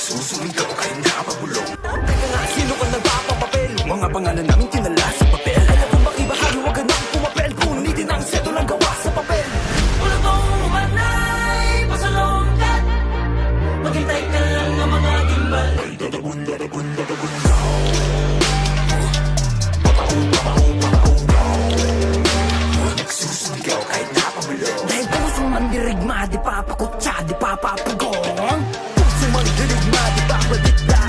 Susunod ako kahit nakapabulong. Teka nga, sino ka nagpapapapel? Mga pangalan namin kinala sa papel. Alam kong makibahagi, wag ka nang pumapel. Punitin ang seto lang gawa sa papel. Wala kong umanay, pasalongkat. Maghintay ka lang ng mga gimbal. Nagsusunog ako kahit nakapabulong. Dahil pusong mandirigma, di papakutsa, di papapagong. Mandirigma, di papadikla.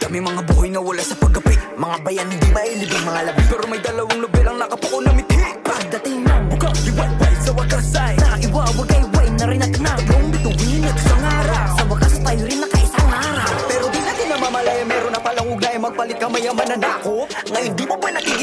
Dami mga buhay na wala sa paggapi. Mga bayan hindi mailibing mga labi. Pero may dalawang nobelang nakapuko na mithi. Pagdating ng bukaw, Iwayway sa wakas ay naiwawagay-way na rin at tatlong bituin at isang araw. sa wakas tayo rin nakaisang araw. Pero di natin namamalaya, meron na palang ugnayan. Magpalit ka mayaman na nako. Ngayon di mo pa nakita